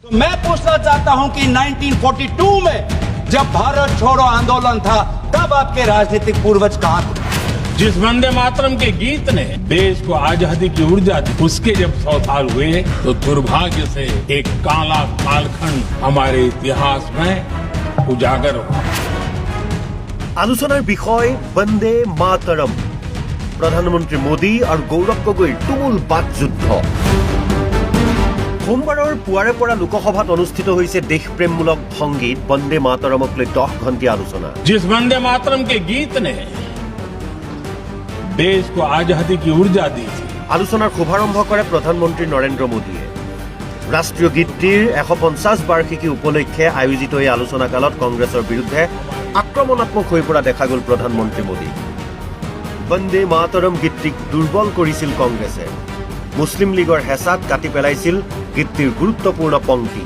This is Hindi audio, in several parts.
तो मैं पूछना चाहता हूं कि 1942 में जब भारत छोड़ो आंदोलन था तब आपके राजनीतिक पूर्वज कहां थे? जिस वंदे मातरम के गीत ने देश को आजादी की ऊर्जा दी, उसके जब 100 साल हुए तो दुर्भाग्य से एक काला कालखंड हमारे इतिहास में उजागर हुआ। आलोचनार विषय वंदे मातरम। प्रधानमंत्री मोदी और गौरव गगৈৰ তুমুল বাকযুদ্ধ। সোমবাৰৰ পুৱাৰে পৰা লোকসভাত অনুষ্ঠিত হৈছে দেশপ্ৰেমমূলক সংগীত वंदे मातरमক লৈ 10 ঘণ্টীয়া আলোচনা। जिस वंदे मातरम के गीत ने देश को आजादी की ऊर्जा दी थी। আলোচনাৰ শুভাৰম্ভ কৰে প্ৰধানমন্ত্ৰী নৰেন্দ্ৰ মোদীয়ে। ৰাষ্ট্ৰীয় গীতটিৰ 150 বাৰ্ষিকী উপলক্ষে আয়োজিত এই আলোচনা কালত কংগ্ৰেছৰ বিৰুদ্ধে আক্ৰমণাত্মক হৈ পৰা দেখা গ'ল প্ৰধানমন্ত্ৰী মোদী। वंदे मातरम গীতটিক দুৰ্বল কৰিছিল কংগ্ৰেছে। মুছলিম লীগৰ হেঁচাত কাটি পেলাইছিল গীতটিৰ গুৰুত্বপূৰ্ণ পংক্তি।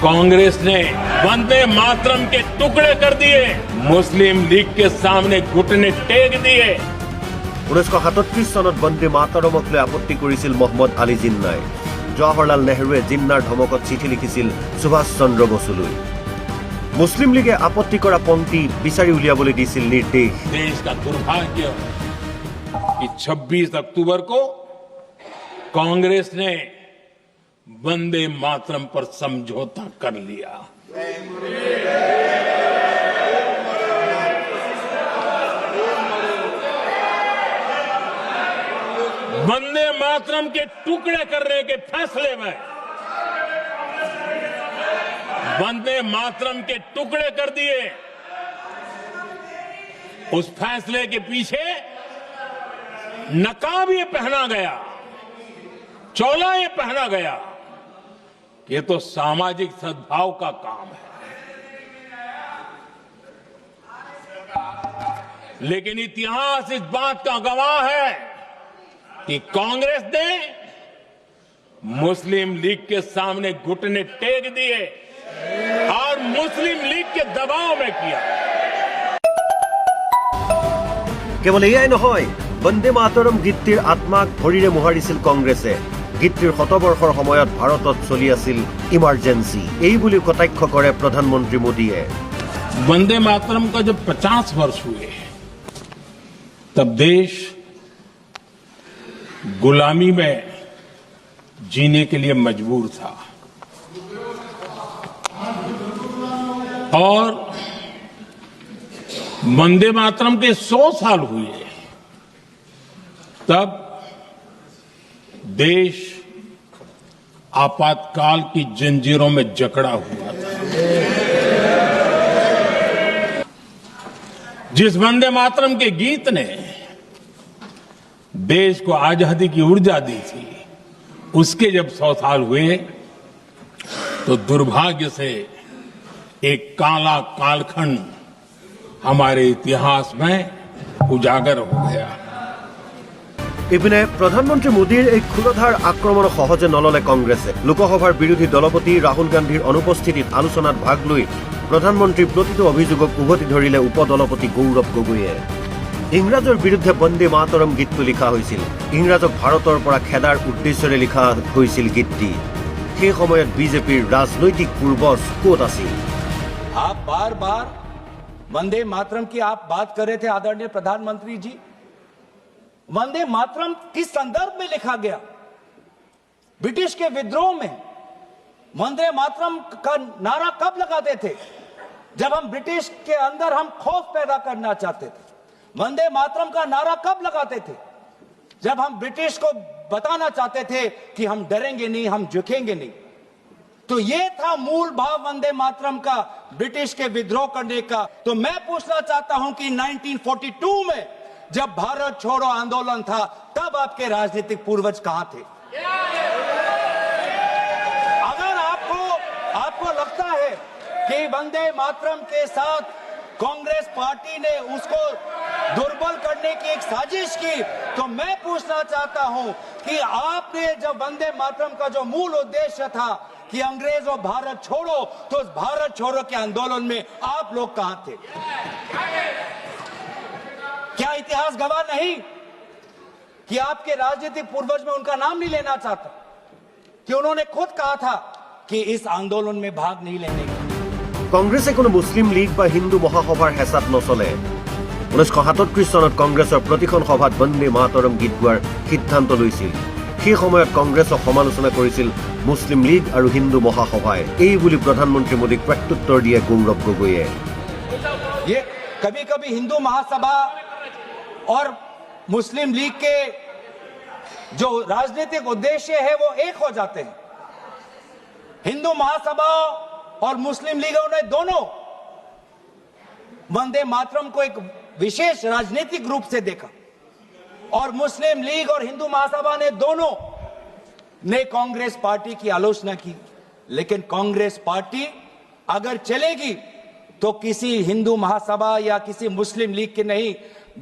कांग्रेस ने वंदे मातरम के टुकड़े कर दिए, मुस्लिम लीग के सामने घुटने टेक दिए। 1937 চনত वंदे मातरमক লৈ আপত্তি কৰিছিল মহম্মদ আলী জিন্নাই। জৱাহৰলাল নেহৰুৱে জিন্নাৰ ধমকত চিঠি লিখিছিল সুভাষ চন্দ্ৰ বসুলৈ। মুছলিম লীগে আপত্তি কৰা পংক্তি বিচাৰি উলিয়াবলৈ দিছিল নিৰ্দেশ। देश का दुर्भाग्य कि 26 अक्टूबर को कांग्रेस ने वंदे मातरम पर समझौता कर लिया। वंदे मातरम के टुकड़े करने के फैसले में वंदे मातरम के टुकड़े कर दिए। उस फैसले के पीछे नकाब ये पहना गया, चोला ये पहना गया, ये तो सामाजिक सद्भाव का काम है। लेकिन इतिहास इस बात का गवाह है कि कांग्रेस ने मुस्लिम लीग के सामने घुटने टेक दिए और मुस्लिम लीग के दबाव में किया। কেৱল এয়াই নহয়, वंदे मातरम গীতটিৰ আত্মাক ভৰিৰে মোহাৰিছিল কংগ্ৰেছে। গীতটিৰ শতবৰ্ষৰ সময়ত ভাৰতত চলি আছিল ইমাৰ্জেন্সি। এই বুলি কটাক্ষ কৰে প্ৰধানমন্ত্ৰী মোদীয়ে। वंदे मातरम का जब 50 वर्ष हुए तब देश गुलामी में जीने के लिए मजबूर था और वंदे मातरम के 100 साल हुए तब देश आपातकाल की जंजीरों में जकड़ा हुआ था। जिस वंदे मातरम के गीत ने देश को आजादी की ऊर्जा दी थी, उसके जब 100 साल हुए तो दुर्भाग्य से एक काला कालखंड हमारे इतिहास में उजागर हो गया। ইপিনে প্ৰধানমন্ত্ৰী মোদীৰ এই ক্ষুৰধাৰ আক্ৰমণ সহজে নললে কংগ্ৰেছে। লোকসভাৰ বিৰোধী দলপতি ৰাহুল গান্ধীৰ অনুপস্থিতিত আলোচনাত ভাগ লৈ প্ৰধানমন্ত্ৰীৰ প্ৰতিটো অভিযোগক উভতি ধৰিলে উপদলপতি গৌৰৱ গগৈয়ে। ইংৰাজৰ বিৰুদ্ধে বন্দে মাতৰম গীতটো লিখা হৈছিল। ইংৰাজক ভাৰতৰ পৰা খেদাৰ উদ্দেশ্যৰে লিখা হৈছিল গীতটি। সেই সময়ত বিজেপিৰ ৰাজনৈতিক পূৰ্বজ ক'ত আছিল? आप बार बार वंदे मातरम की आप बात कर रहे थे आदरणीय प्रधानमंत्री जी। वंदे मातरम किस संदर्भ में लिखा गया? ब्रिटिश के विद्रोह में वंदे मातरम का नारा कब लगाते थे? जब हम ब्रिटिश के अंदर हम खौफ पैदा करना चाहते थे। वंदे मातरम का नारा कब लगाते थे? जब हम ब्रिटिश को बताना चाहते थे कि हम डरेंगे नहीं, हम झुकेंगे नहीं। तो ये था मूल भाव वंदे मातरम का, ब्रिटिश के विद्रोह करने का। तो मैं पूछना चाहता हूं कि 1942 में जब भारत छोड़ो आंदोलन था तब आपके राजनीतिक पूर्वज कहां थे? अगर आपको लगता है कि वंदे मातरम के साथ कांग्रेस पार्टी ने उसको दुर्बल करने की एक साजिश की, तो मैं पूछना चाहता हूं कि आपने जब वंदे मातरम का जो मूल उद्देश्य था कि अंग्रेजों भारत छोड़ो, तो उस भारत छोड़ो के आंदोलन में आप लोग कहां थे? क्या इतिहास गवाह नहीं कि आपके राजनीतिक पूर्वज में उनका नाम नहीं लेना चाहता कि उन्होंने खुद कहा था कि इस आंदोलन में भाग नहीं लेने का। কংগ্ৰেছে কোনো মুছলিম লীগ বা হিন্দু মহাসভাৰ হেঁচাত নচলে 1937 চনত কংগ্ৰেছৰ প্ৰতিখন সভাত বন্দে মাতৰম গীত গোৱাৰ সিদ্ধান্ত লৈছিল সেই সময়ত কংগ্ৰেছক সমালোচনা কৰিছিল মুছলিম লীগ আৰু হিন্দু মহাসভাই এই বুলি প্ৰধানমন্ত্ৰী মোদীক প্ৰত্যুত্তৰ দিয়ে গৌৰৱ গগৈয়ে ये कभी कभी हिंदू महासभा और मुस्लिम लीग के जो राजनीतिक उद्देश्य है वो एक हो जाते हैं। हिंदू महासभा और मुस्लिम लीगों ने दोनों वंदे मातरम को एक विशेष राजनीतिक रूप से देखा और मुस्लिम लीग और हिंदू महासभा ने दोनों ने कांग्रेस पार्टी की आलोचना की। लेकिन कांग्रेस पार्टी अगर चलेगी तो किसी हिंदू महासभा या किसी मुस्लिम लीग के नहीं,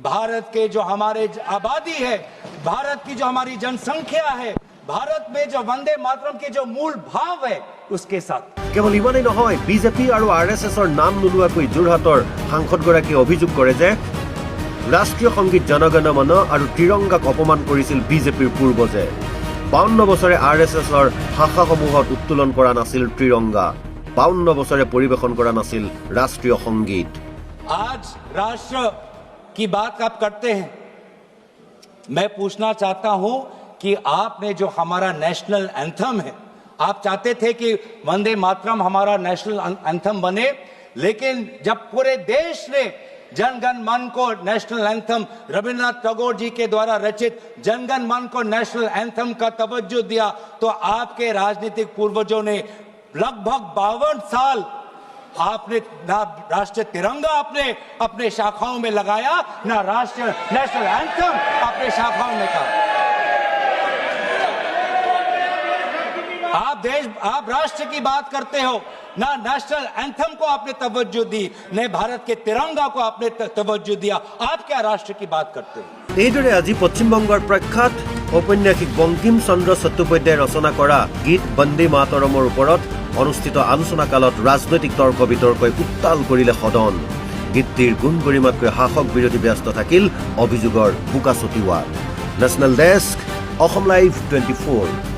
भारत के जो हमारे आबादी है, भारत की जो हमारी जनसंख्या है, भारत में जो वंदे मातरम के जो मूल भाव है उसके साथ। কেৱল ইমানেই নহয় বিজেপি আৰু আৰএছএছৰ নাম নোলোৱাকৈ যোৰহাটৰ সাংসদগৰাকীয়ে অভিযোগ কৰে যে ৰাষ্ট্ৰীয় সংগীত জনগণ মন আৰু ত্ৰিৰংগাক অপমান কৰিছিল বিজেপিৰ পূৰ্বজে 52 বছৰে আৰএছএছৰ শাখাসমূহত উত্তোলন কৰা নাছিল ত্ৰিৰংগা 52 বছৰে পৰিৱেশন কৰা নাছিল ৰাষ্ট্ৰীয় সংগীত आज राष्ट्र की बात आप करते हैं, मैं पूछना चाहता हूं कि आपने जो हमारा नेशनल एंथम है, आप चाहते थे कि वंदे मातरम हमारा नेशनल एंथम बने, लेकिन जब पूरे देश ने जनगण मन को नेशनल एंथम रविन्द्रनाथ टैगोर जी के द्वारा रचित जनगण मन को नेशनल एंथम का तवज्जो दिया, तो आपके राजनीतिक पूर्वजों ने लगभग 52 साल आपने ना राष्ट्रीय तिरंगा आपने अपने शाखाओं में लगाया, ना राष्ट्रीय नेशनल एंथम अपने शाखाओं में कहा। आप राष्ट्र की बात करते हो, ना नेशनल एंथम को आपने तवज्जो दी, न भारत के तिरंगा को आपने तवज्जो दिया। आप क्या राष्ट्र की बात करते हो? এইদৰে আজি পশ্চিমবংগৰ প্ৰখ্যাত ঔপন্যাসিক বংকিম চন্দ্ৰ চট্টোপাধ্যায়ে ৰচনা কৰা গীত বন্দে মাতৰমৰ ওপৰত অনুষ্ঠিত আলোচনাকালত ৰাজনৈতিক তৰ্ক বিতৰ্কই উত্তাল কৰিলে সদন গীতটিৰ গুণ গৰিমাতকৈ শাসক বিৰোধী ব্যস্ত থাকিল অভিযোগৰ বোকা ছটিওৱা নেশ্যনেল ডেস্ক অসম লাইভ 24